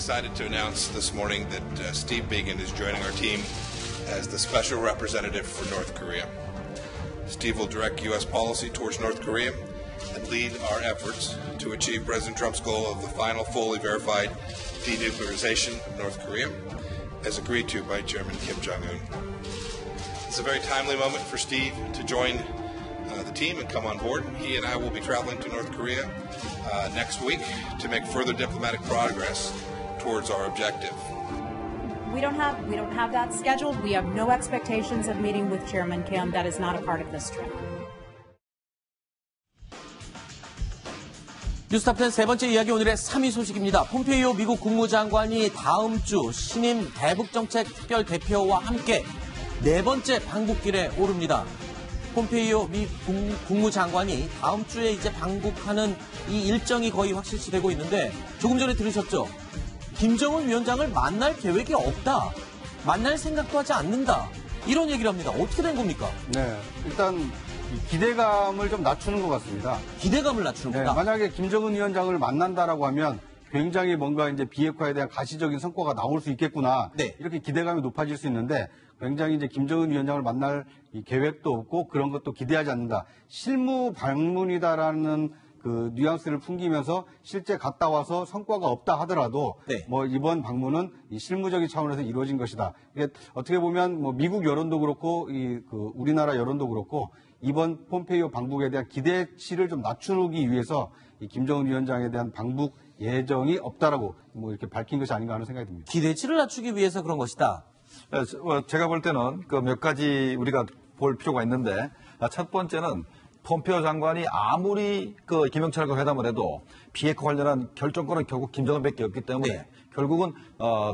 excited to announce this morning that Steve Biegun is joining our team as the special representative for North Korea. Steve will direct U.S. policy towards North Korea and lead our efforts to achieve President Trump's goal of the final fully verified denuclearization of North Korea, as agreed to by Chairman Kim Jong-un. It's a very timely moment for Steve to join the team and come on board. He and I will be traveling to North Korea next week to make further diplomatic progress towards our objective. We don't have that scheduled. We have no expectations of meeting with Chairman Kim. That is not a part of this trip. 뉴스탑10 세 번째 이야기 오늘의 3위 소식입니다. 폼페이오 미국 국무장관이 다음 주 신임 대북정책 특별 대표와 함께 네 번째 방북길에 오릅니다. 폼페이오 미 국무장관이 다음 주에 이제 방북하는 이 일정이 거의 확실시되고 있는데 조금 전에 들으셨죠? 김정은 위원장을 만날 계획이 없다. 만날 생각도 하지 않는다. 이런 얘기를 합니다. 어떻게 된 겁니까? 네, 일단 기대감을 좀 낮추는 것 같습니다. 기대감을 낮추는 거다? 네, 만약에 김정은 위원장을 만난다라고 하면 굉장히 뭔가 이제 비핵화에 대한 가시적인 성과가 나올 수 있겠구나. 네. 이렇게 기대감이 높아질 수 있는데 굉장히 이제 김정은 위원장을 만날 이 계획도 없고 그런 것도 기대하지 않는다. 실무 방문이다라는 그 뉘앙스를 풍기면서 실제 갔다 와서 성과가 없다 하더라도 네. 뭐 이번 방문은 이 실무적인 차원에서 이루어진 것이다. 이게 어떻게 보면 뭐 미국 여론도 그렇고 그 우리나라 여론도 그렇고 이번 폼페이오 방북에 대한 기대치를 좀 낮추기 위해서 이 김정은 위원장에 대한 방북 예정이 없다라고 뭐 이렇게 밝힌 것이 아닌가 하는 생각이 듭니다. 기대치를 낮추기 위해서 그런 것이다. 제가 볼 때는 그 몇 가지 우리가 볼 필요가 있는데 첫 번째는 폼페이오 장관이 아무리 그 김영철과 회담을 해도 비핵화 관련한 결정권은 결국 김정은밖에 없기 때문에 네. 결국은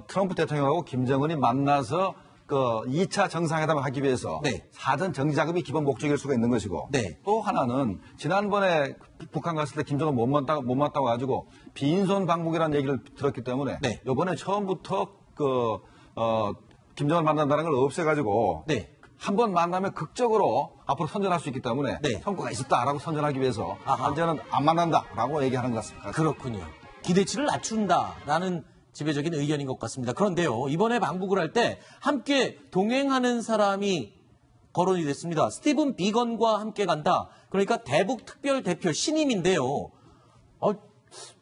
트럼프 대통령하고 김정은이 만나서 그 2차 정상회담을 하기 위해서 네. 사전 정지 작업이 기본 목적일 수가 있는 것이고 네. 또 하나는 지난번에 북한 갔을 때 김정은 못 만나고 가지고 빈손 방북이라는 얘기를 들었기 때문에 네. 이번에 처음부터 김정은 만난다는 걸 없애가지고 네. 한 번 만나면 극적으로 앞으로 선전할 수 있기 때문에 네. 성과가 있었다라고 선전하기 위해서 아하. 현재는 안 만난다라고 얘기하는 것 같습니다. 그렇군요. 기대치를 낮춘다라는 지배적인 의견인 것 같습니다. 그런데요, 이번에 방북을 할 때 함께 동행하는 사람이 거론이 됐습니다. 스티븐 비건과 함께 간다. 그러니까 대북 특별 대표 신임인데요.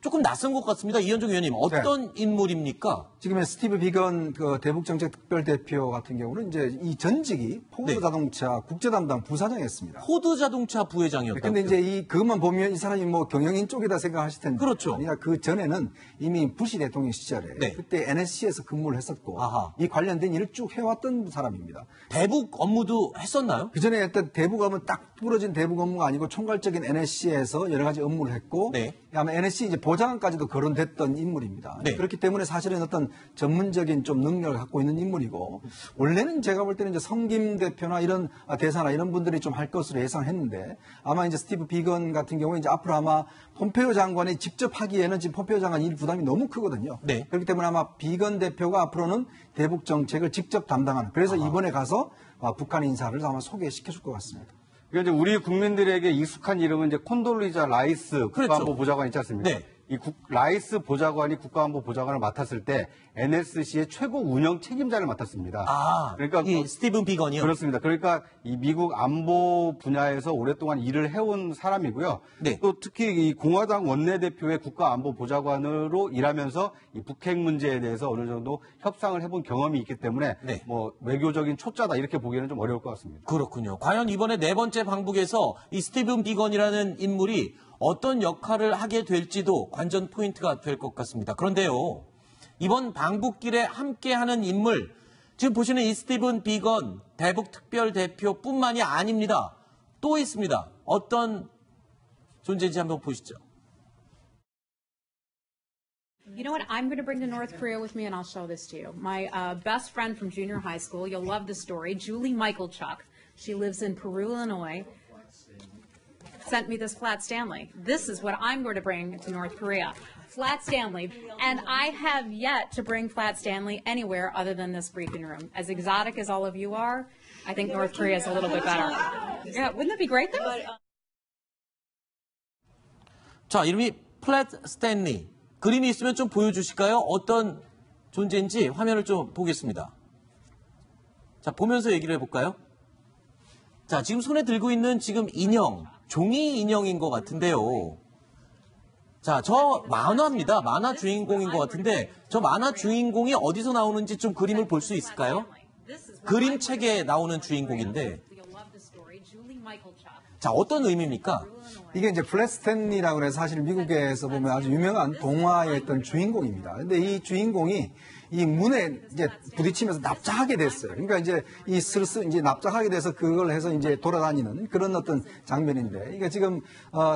조금 낯선 것 같습니다. 이현종 의원님, 어떤 인물입니까? 지금의 스티브 비건 그 대북정책 특별대표 같은 경우는 이제 이 전직이 포드자동차 국제담당 부사장이었습니다. 포드자동차 부회장이었다. 근데 이제 그것만 보면 이 사람이 뭐 경영인 쪽이다 생각하실 텐데. 그렇죠. 아니라 그 전에는 이미 부시 대통령 시절에 네. 그때 NSC에서 근무를 했었고 아하. 이 관련된 일을 쭉 해왔던 사람입니다. 대북 업무도 했었나요? 그 전에 했던 대북 업무는 딱 부러진 대북 업무가 아니고 총괄적인 NSC에서 여러 가지 업무를 했고 네. 아마 NSC 이제 보좌관까지도 거론됐던 인물입니다. 네. 그렇기 때문에 사실은 어떤 전문적인 좀 능력을 갖고 있는 인물이고 원래는 제가 볼 때는 이제 성김 대표나 이런 대사나 이런 분들이 좀 할 것으로 예상했는데 아마 이제 스티브 비건 같은 경우에 이제 앞으로 아마 폼페이오 장관이 직접 하기에는 지금 폼페이오 장관 일 부담이 너무 크거든요. 네. 그렇기 때문에 아마 비건 대표가 앞으로는 대북 정책을 직접 담당하는 그래서 이번에 가서 북한 인사를 아마 소개시켜줄 것 같습니다. 그러니까 이제 우리 국민들에게 익숙한 이름은 이제 콘돌리자 라이스 국가안보 보좌관 있지 않습니까? 네. 이 라이스 보좌관이 국가안보 보좌관을 맡았을 때 NSC의 최고 운영 책임자를 맡았습니다. 그러니까 이 스티븐 비건이요? 그렇습니다. 그러니까 이 미국 안보 분야에서 오랫동안 일을 해온 사람이고요. 네. 또 특히 이 공화당 원내대표의 국가안보 보좌관으로 일하면서 이 북핵 문제에 대해서 어느 정도 협상을 해본 경험이 있기 때문에 네. 뭐 외교적인 초짜다 이렇게 보기에는 좀 어려울 것 같습니다. 그렇군요. 과연 이번에 네 번째 방북에서 이 스티븐 비건이라는 인물이 어떤 역할을 하게 될지도 관전 포인트가 될 것 같습니다. 그런데요, 이번 방북길에 함께하는 인물, 지금 보시는 이 스티븐 비건 대북 특별 대표뿐만이 아닙니다. 또 있습니다. 어떤 존재인지 한번 보시죠. You know what? I'm going to bring to North Korea with me, and I'll show this to you. My best friend from junior high school, you'll love the story, Julie Michaelchuk. She lives in Peru, Illinois. Sent me this Flat Stanley. This is what I'm going to bring to North Korea. Flat Stanley. And I have yet to bring Flat Stanley anywhere other than this briefing room. As exotic as all of you are, I think North Korea is a little bit better. Yeah, wouldn't that be great though? 자, 이름이 플랫 스탠리. 그림이 있으면 좀 보여주실까요? 어떤 존재인지 화면을 좀 보겠습니다. 자, 보면서 얘기를 해볼까요? 자, 지금 손에 들고 있는 지금 인형, 종이 인형인 것 같은데요. 자, 저 만화입니다. 만화 주인공인 것 같은데 저 만화 주인공이 어디서 나오는지 좀 그림을 볼 수 있을까요? 그림책에 나오는 주인공인데 자, 어떤 의미입니까? 이게 이제 플래스텐이라고 해서 사실 미국에서 보면 아주 유명한 동화의 어떤 주인공입니다. 근데 이 주인공이 이 문에 이제 부딪히면서 납작하게 됐어요. 그러니까 이제 이 슬슬 이제 납작하게 돼서 그걸 해서 이제 돌아다니는 그런 어떤 장면인데, 이게 지금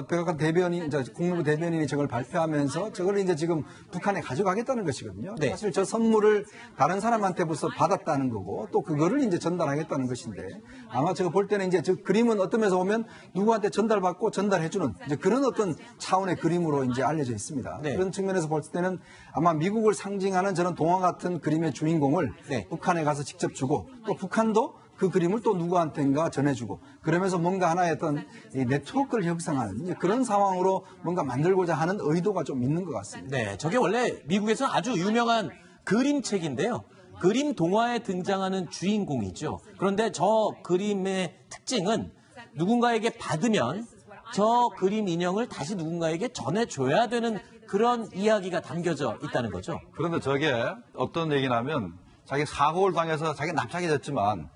백악관 대변인, 이제 국무부 대변인이 저걸 발표하면서 저걸 이제 지금 북한에 가져가겠다는 것이거든요. 네. 사실 저 선물을 다른 사람한테 벌써 받았다는 거고 또 그거를 이제 전달하겠다는 것인데, 아마 제가 볼 때는 이제 저 그림은 어떤 면에서 보면 누구한테 전달받고 전달해주는 이제 그런 어떤 차원의 그림으로 이제 알려져 있습니다. 네. 그런 측면에서 볼 때는 아마 미국을 상징하는 저런 동화 같은 그림의 주인공을 네. 북한에 가서 직접 주고 또 북한도 그 그림을 또 누구한테인가 전해주고 그러면서 뭔가 하나의 어떤 이 네트워크를 형성하는 이제 그런 상황으로 뭔가 만들고자 하는 의도가 좀 있는 것 같습니다. 네, 저게 원래 미국에서는 아주 유명한 그림책인데요. 그림 동화에 등장하는 주인공이죠. 그런데 저 그림의 특징은 누군가에게 받으면 저 그림 인형을 다시 누군가에게 전해줘야 되는 그런 이야기가 담겨져 있다는 거죠. 그런데 저게 어떤 얘기냐면 자기 사고를 당해서 자기 납작해졌지만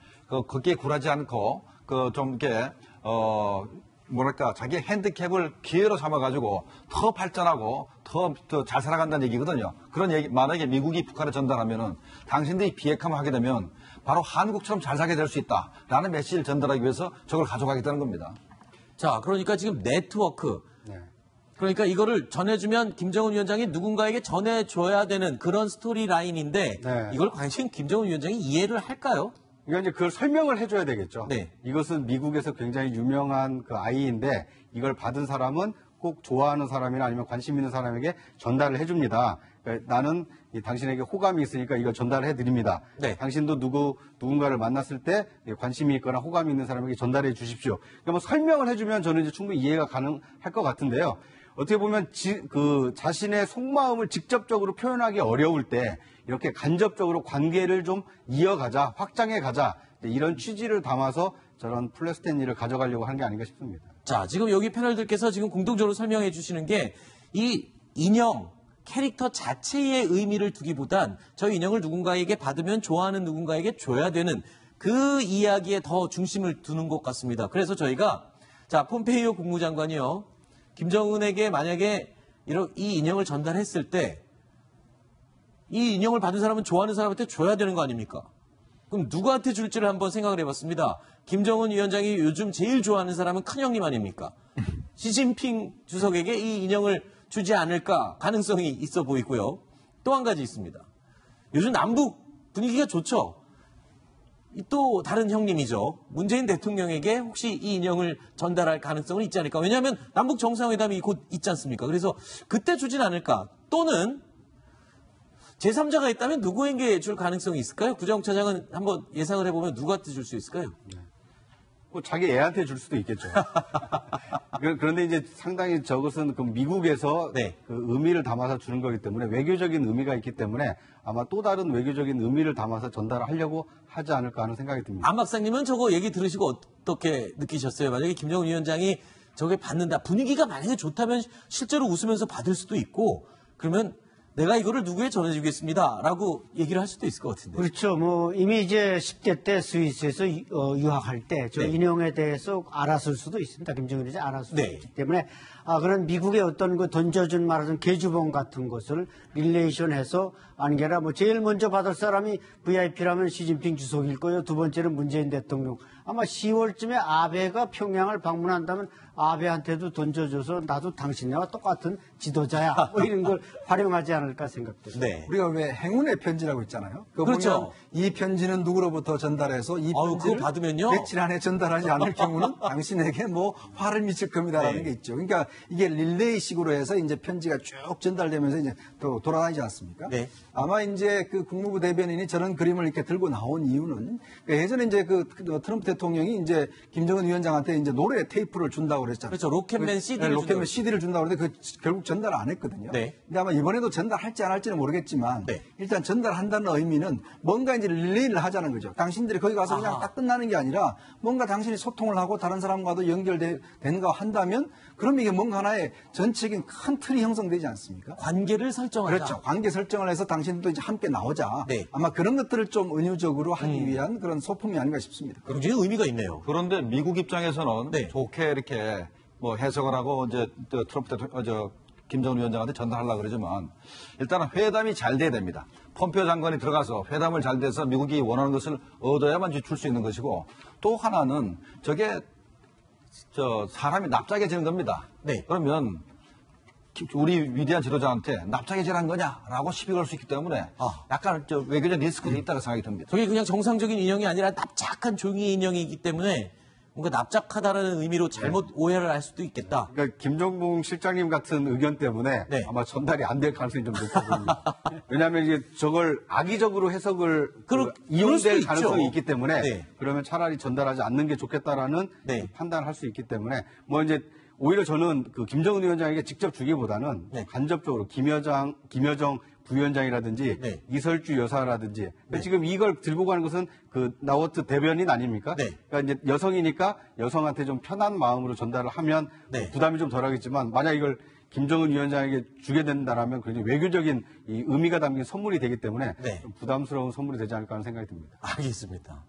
거기에 굴하지 않고 좀 이렇게 뭐랄까 자기 핸디캡을 기회로 삼아가지고 더 발전하고 더 잘 살아간다는 얘기거든요. 그런 얘기 만약에 미국이 북한에 전달하면은 당신들이 비핵화만 하게 되면 바로 한국처럼 잘 살게 될 수 있다라는 메시지를 전달하기 위해서 저걸 가져가겠다는 겁니다. 자, 그러니까 지금 네트워크. 네. 그러니까 이거를 전해주면 김정은 위원장이 누군가에게 전해줘야 되는 그런 스토리 라인인데 네. 이걸 과연 김정은 위원장이 이해를 할까요? 그러니까 이제 그걸 설명을 해줘야 되겠죠. 네. 이것은 미국에서 굉장히 유명한 그 아이인데 이걸 받은 사람은 꼭 좋아하는 사람이나 아니면 관심 있는 사람에게 전달을 해줍니다. 그러니까 나는 당신에게 호감이 있으니까 이걸 전달을 해드립니다. 네. 당신도 누군가를 만났을 때 관심이 있거나 호감이 있는 사람에게 전달해 주십시오. 그러니까 뭐 설명을 해주면 저는 이제 충분히 이해가 가능할 것 같은데요. 어떻게 보면 자신의 속마음을 직접적으로 표현하기 어려울 때 이렇게 간접적으로 관계를 좀 이어가자, 확장해 가자 이런 취지를 담아서 저런 플래스텐이를 가져가려고 한 게 아닌가 싶습니다. 자, 지금 여기 패널들께서 지금 공동적으로 설명해 주시는 게 이 인형, 캐릭터 자체의 의미를 두기보단 저 인형을 누군가에게 받으면 좋아하는 누군가에게 줘야 되는 그 이야기에 더 중심을 두는 것 같습니다. 그래서 저희가 자, 폼페이오 국무장관이요. 김정은에게 만약에 이 인형을 전달했을 때 이 인형을 받은 사람은 좋아하는 사람한테 줘야 되는 거 아닙니까? 그럼 누구한테 줄지를 한번 생각을 해봤습니다. 김정은 위원장이 요즘 제일 좋아하는 사람은 큰형님 아닙니까? 시진핑 주석에게 이 인형을 주지 않을까 가능성이 있어 보이고요. 또 한 가지 있습니다. 요즘 남북 분위기가 좋죠. 또 다른 형님이죠. 문재인 대통령에게 혹시 이 인형을 전달할 가능성은 있지 않을까. 왜냐하면 남북 정상회담이 곧 있지 않습니까? 그래서 그때 주진 않을까. 또는 제3자가 있다면 누구에게 줄 가능성이 있을까요? 구정차장은 한번 예상을 해보면 누구한테 줄 수 있을까요? 뭐 자기 애한테 줄 수도 있겠죠. 그런데 이제 상당히 저것은 그 미국에서 네. 그 의미를 담아서 주는 거기 때문에 외교적인 의미가 있기 때문에 아마 또 다른 외교적인 의미를 담아서 전달하려고 하지 않을까 하는 생각이 듭니다. 안 박사님은 저거 얘기 들으시고 어떻게 느끼셨어요? 만약에 김정은 위원장이 저게 받는다. 분위기가 만약에 좋다면 실제로 웃으면서 받을 수도 있고 그러면 내가 이거를 누구에 전해주겠습니다. 라고 얘기를 할 수도 있을 것 같은데. 그렇죠. 뭐 이미 이제 10대 때 스위스에서 유학할 때 저 네. 인형에 대해서 알았을 수도 있습니다. 김정은이 이제 알았을 수도 네. 있기 때문에 그런 미국의 어떤 그 던져준 말하는 개주봉 같은 것을 릴레이션해서 아닌 게 아니라 뭐 제일 먼저 받을 사람이 VIP라면 시진핑 주석일 거예요. 두 번째는 문재인 대통령. 아마 10월쯤에 아베가 평양을 방문한다면 아베한테도 던져줘서 나도 당신네와 똑같은 지도자야. 뭐 이런 걸 활용하지 않을까 생각돼요. 네. 우리가 왜 행운의 편지라고 있잖아요. 그거 그렇죠. 보면 이 편지는 누구로부터 전달해서 이 아유, 편지를 그거 받으면요. 며칠 안에 전달하지 않을 경우는 당신에게 뭐 화를 미칠 겁니다라는 네. 게 있죠. 그러니까 이게 릴레이식으로 해서 이제 편지가 쭉 전달되면서 이제 또 돌아다니지 않습니까? 네. 아마 이제 그 국무부 대변인이 저런 그림을 이렇게 들고 나온 이유는 예전에 이제 그 트럼프 대통령 대통령이 이제 김정은 위원장한테 이제 노래 테이프를 준다고 그랬잖아요. 그렇죠. 로켓맨 CD를 로켓맨 CD를 준다고 그랬는데 결국 전달 안 했거든요. 네. 근데 아마 이번에도 전달할지 안 할지는 모르겠지만 네. 일단 전달한다는 의미는 뭔가 이제 릴레이를 하자는 거죠. 당신들이 거기 가서 그냥 딱 끝나는 게 아니라 뭔가 당신이 소통을 하고 다른 사람과도 연결된가 한다면 그럼 이게 뭔가 하나의 전체적인 큰 틀이 형성되지 않습니까? 관계를 설정하자. 그렇죠. 관계 설정을 해서 당신들도 이제 함께 나오자. 네. 아마 그런 것들을 좀 은유적으로 하기 위한 그런 소품이 아닌가 싶습니다. 굉장히 의미가 있네요. 그런데 미국 입장에서는 네. 좋게 이렇게 뭐 해석을 하고 이제 트럼프 대통령, 김정은 위원장한테 전달하려고 그러지만 일단은 회담이 잘 돼야 됩니다. 폼페이오 장관이 들어가서 회담을 잘 돼서 미국이 원하는 것을 얻어야만 줄 수 있는 것이고 또 하나는 저게 사람이 납작해지는 겁니다. 네. 그러면 우리 위대한 지도자한테 납작해지는 거냐라고 시비 걸 수 있기 때문에 약간 외교적 리스크도 있다고 생각이 듭니다. 저게 그냥 정상적인 인형이 아니라 납작한 종이 인형이기 때문에 뭔가 납작하다라는 의미로 잘못 오해를 할 수도 있겠다. 그러니까 김정봉 실장님 같은 의견 때문에 네. 아마 전달이 안 될 가능성이 좀 높아 보입니다. 왜냐하면 이게 저걸 악의적으로 해석을 그럴 이용될 수도 가능성이 있죠. 있기 때문에 네. 그러면 차라리 전달하지 않는 게 좋겠다라는 네. 판단을 할 수 있기 때문에 뭐 이제 오히려 저는 그 김정은 위원장에게 직접 주기보다는 네. 간접적으로 김여정 부위원장이라든지 네. 이설주 여사라든지 지금 이걸 들고 가는 것은 그 나워트 대변인 아닙니까? 네. 그러니까 이제 여성이니까 여성한테 좀 편한 마음으로 전달을 하면 네. 부담이 좀 덜하겠지만 만약 이걸 김정은 위원장에게 주게 된다라면 굉장히 외교적인 이 의미가 담긴 선물이 되기 때문에 네. 좀 부담스러운 선물이 되지 않을까 하는 생각이 듭니다. 알겠습니다.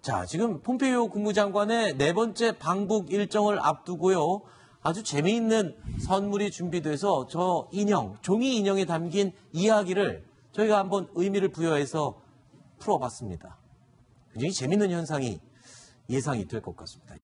자, 지금 폼페이오 국무장관의 네 번째 방북 일정을 앞두고요. 아주 재미있는 선물이 준비돼서 저 인형, 종이 인형에 담긴 이야기를 저희가 한번 의미를 부여해서 풀어봤습니다. 굉장히 재미있는 현상이 예상이 될 것 같습니다.